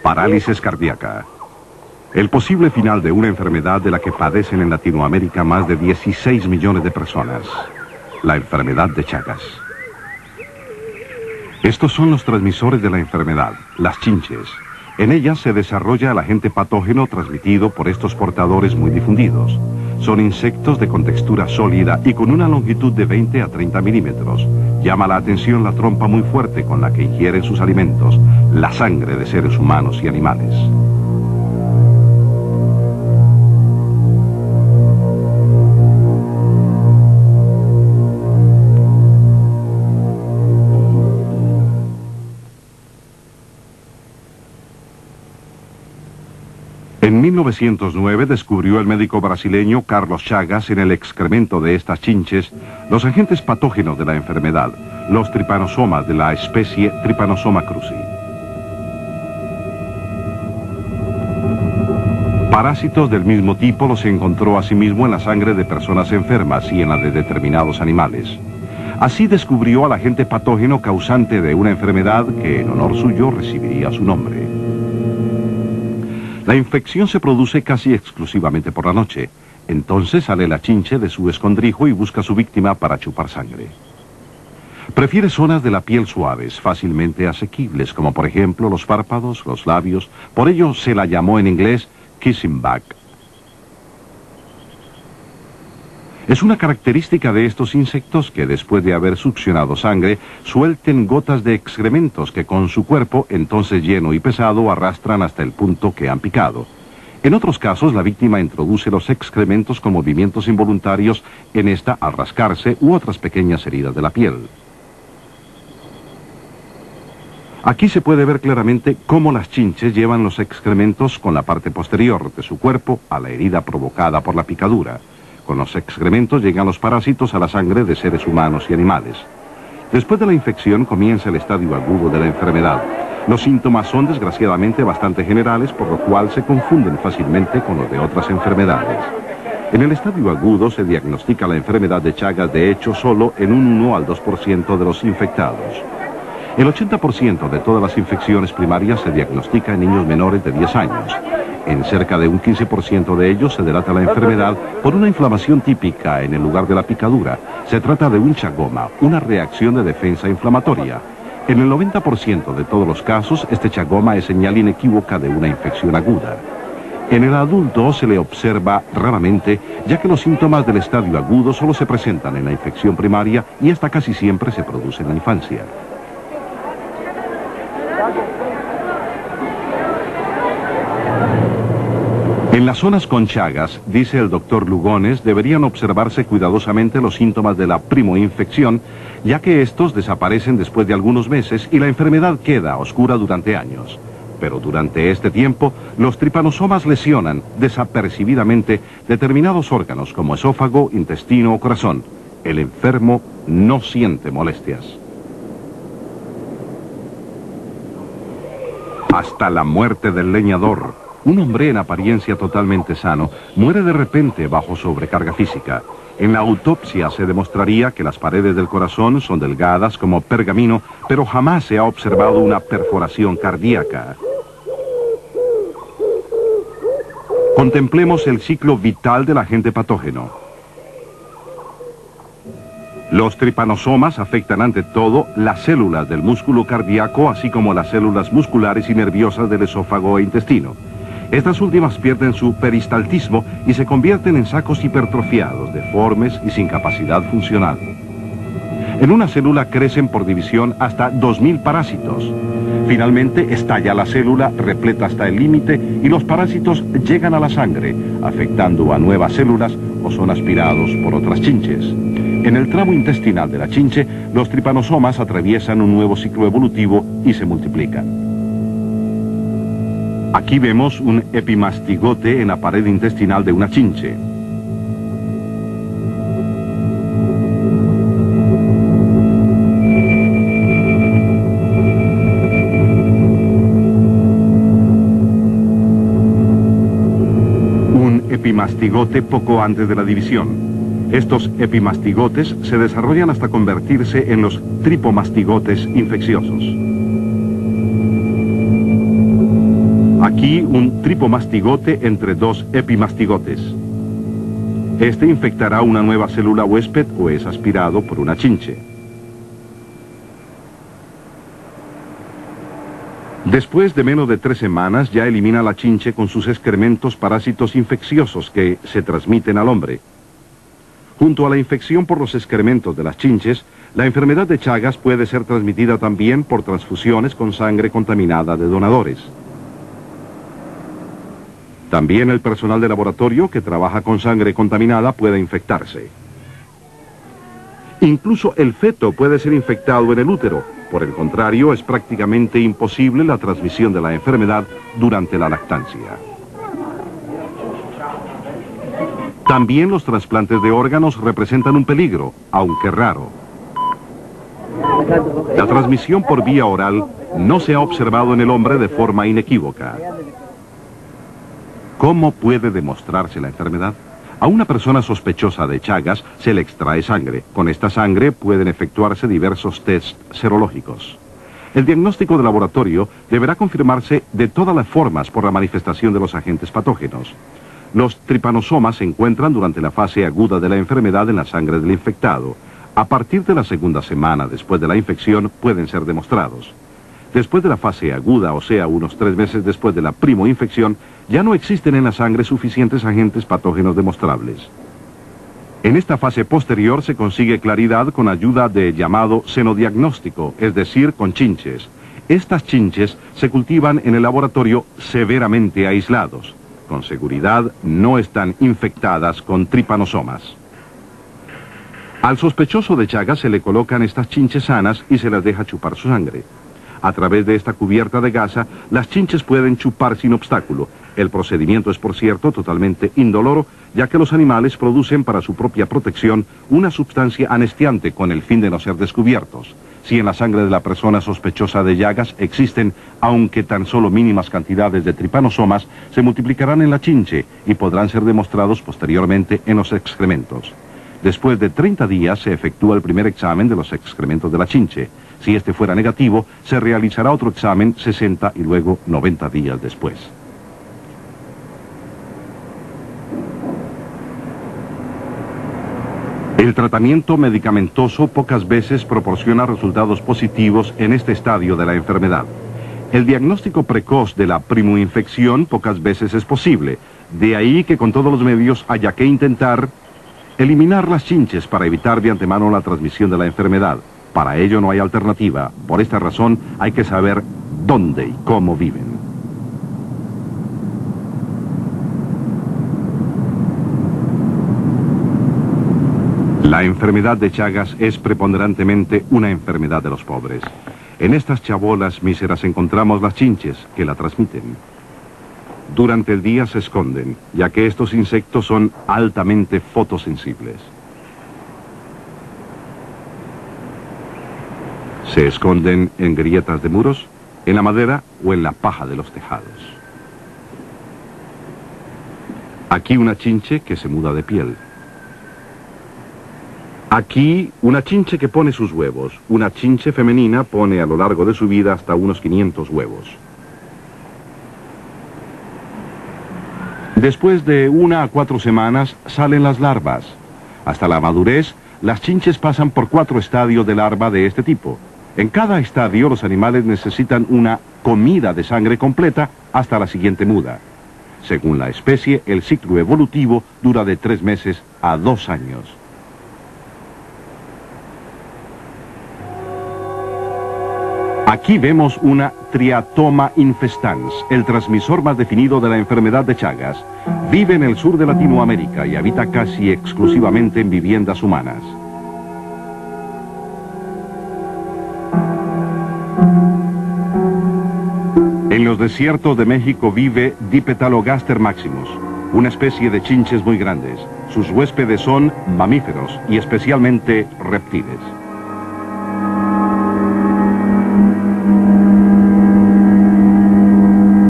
Parálisis cardíaca. El posible final de una enfermedad de la que padecen en Latinoamérica más de 16 millones de personas. La enfermedad de Chagas. Estos son los transmisores de la enfermedad, las chinches. En ellas se desarrolla el agente patógeno transmitido por estos portadores muy difundidos. Son insectos de contextura sólida y con una longitud de 20 a 30 milímetros. Llama la atención la trompa muy fuerte con la que ingieren sus alimentos, la sangre de seres humanos y animales. En 1909 descubrió el médico brasileño Carlos Chagas en el excremento de estas chinches los agentes patógenos de la enfermedad, los tripanosomas de la especie Trypanosoma cruzi. Parásitos del mismo tipo los encontró asimismo en la sangre de personas enfermas y en la de determinados animales. Así descubrió al agente patógeno causante de una enfermedad que en honor suyo recibiría su nombre. La infección se produce casi exclusivamente por la noche. Entonces sale la chinche de su escondrijo y busca a su víctima para chupar sangre. Prefiere zonas de la piel suaves, fácilmente asequibles, como por ejemplo los párpados, los labios. Por ello se la llamó en inglés kissing bug. Es una característica de estos insectos que después de haber succionado sangre, suelten gotas de excrementos que con su cuerpo, entonces lleno y pesado, arrastran hasta el punto que han picado. En otros casos, la víctima introduce los excrementos con movimientos involuntarios en esta al rascarse u otras pequeñas heridas de la piel. Aquí se puede ver claramente cómo las chinches llevan los excrementos con la parte posterior de su cuerpo a la herida provocada por la picadura. Con los excrementos llegan los parásitos a la sangre de seres humanos y animales. Después de la infección comienza el estadio agudo de la enfermedad. Los síntomas son desgraciadamente bastante generales, por lo cual se confunden fácilmente con los de otras enfermedades. En el estadio agudo se diagnostica la enfermedad de Chagas de hecho solo en un 1 al 2% de los infectados. El 80% de todas las infecciones primarias se diagnostica en niños menores de 10 años. En cerca de un 15% de ellos se delata la enfermedad por una inflamación típica en el lugar de la picadura. Se trata de un chagoma, una reacción de defensa inflamatoria. En el 90% de todos los casos, este chagoma es señal inequívoca de una infección aguda. En el adulto se le observa raramente, ya que los síntomas del estadio agudo solo se presentan en la infección primaria y esta casi siempre se produce en la infancia. En las zonas con Chagas, dice el doctor Lugones, deberían observarse cuidadosamente los síntomas de la primoinfección, ya que estos desaparecen después de algunos meses y la enfermedad queda oscura durante años. Pero durante este tiempo, los tripanosomas lesionan desapercibidamente determinados órganos como esófago, intestino o corazón. El enfermo no siente molestias. Hasta la muerte del leñador. Un hombre en apariencia totalmente sano muere de repente bajo sobrecarga física. En la autopsia se demostraría que las paredes del corazón son delgadas como pergamino, pero jamás se ha observado una perforación cardíaca. Contemplemos el ciclo vital del agente patógeno. Los tripanosomas afectan ante todo las células del músculo cardíaco, así como las células musculares y nerviosas del esófago e intestino. Estas últimas pierden su peristaltismo y se convierten en sacos hipertrofiados, deformes y sin capacidad funcional. En una célula crecen por división hasta 2000 parásitos. Finalmente estalla la célula, repleta hasta el límite, y los parásitos llegan a la sangre, afectando a nuevas células o son aspirados por otras chinches. En el tramo intestinal de la chinche, los tripanosomas atraviesan un nuevo ciclo evolutivo y se multiplican. Aquí vemos un epimastigote en la pared intestinal de una chinche. Un epimastigote poco antes de la división. Estos epimastigotes se desarrollan hasta convertirse en los tripomastigotes infecciosos. Aquí un tripomastigote entre dos epimastigotes. Este infectará una nueva célula huésped o es aspirado por una chinche. Después de menos de 3 semanas ya elimina la chinche con sus excrementos parásitos infecciosos que se transmiten al hombre. Junto a la infección por los excrementos de las chinches, la enfermedad de Chagas puede ser transmitida también por transfusiones con sangre contaminada de donadores. También el personal de laboratorio que trabaja con sangre contaminada puede infectarse. Incluso el feto puede ser infectado en el útero. Por el contrario, es prácticamente imposible la transmisión de la enfermedad durante la lactancia. También los trasplantes de órganos representan un peligro, aunque raro. La transmisión por vía oral no se ha observado en el hombre de forma inequívoca. ¿Cómo puede demostrarse la enfermedad? A una persona sospechosa de Chagas se le extrae sangre. Con esta sangre pueden efectuarse diversos tests serológicos. El diagnóstico de laboratorio deberá confirmarse de todas las formas por la manifestación de los agentes patógenos. Los tripanosomas se encuentran durante la fase aguda de la enfermedad en la sangre del infectado. A partir de la segunda semana después de la infección pueden ser demostrados. Después de la fase aguda, o sea, unos 3 meses después de la primoinfección, ya no existen en la sangre suficientes agentes patógenos demostrables. En esta fase posterior se consigue claridad con ayuda de llamado senodiagnóstico, es decir, con chinches. Estas chinches se cultivan en el laboratorio severamente aislados. Con seguridad no están infectadas con tripanosomas. Al sospechoso de Chagas se le colocan estas chinches sanas y se las deja chupar su sangre. A través de esta cubierta de gasa, las chinches pueden chupar sin obstáculo. El procedimiento es, por cierto, totalmente indoloro, ya que los animales producen para su propia protección una sustancia anestiante con el fin de no ser descubiertos. Si en la sangre de la persona sospechosa de Chagas existen, aunque tan solo mínimas cantidades de tripanosomas, se multiplicarán en la chinche y podrán ser demostrados posteriormente en los excrementos. Después de 30 días se efectúa el primer examen de los excrementos de la chinche. Si este fuera negativo, se realizará otro examen 60 y luego 90 días después. El tratamiento medicamentoso pocas veces proporciona resultados positivos en este estadio de la enfermedad. El diagnóstico precoz de la primoinfección pocas veces es posible. De ahí que con todos los medios haya que intentar eliminar las chinches para evitar de antemano la transmisión de la enfermedad. Para ello no hay alternativa. Por esta razón hay que saber dónde y cómo viven. La enfermedad de Chagas es preponderantemente una enfermedad de los pobres. En estas chabolas míseras encontramos las chinches que la transmiten. Durante el día se esconden, ya que estos insectos son altamente fotosensibles. Se esconden en grietas de muros, en la madera o en la paja de los tejados. Aquí una chinche que se muda de piel. Aquí una chinche que pone sus huevos. Una chinche femenina pone a lo largo de su vida hasta unos 500 huevos. Después de 1 a 4 semanas salen las larvas. Hasta la madurez, las chinches pasan por 4 estadios de larva de este tipo. En cada estadio los animales necesitan una comida de sangre completa hasta la siguiente muda. Según la especie, el ciclo evolutivo dura de 3 meses a 2 años. Aquí vemos una Triatoma infestans, el transmisor más definido de la enfermedad de Chagas. Vive en el sur de Latinoamérica y habita casi exclusivamente en viviendas humanas. En los desiertos de México vive Dipetalogaster maximus, una especie de chinches muy grandes. Sus huéspedes son mamíferos y especialmente reptiles.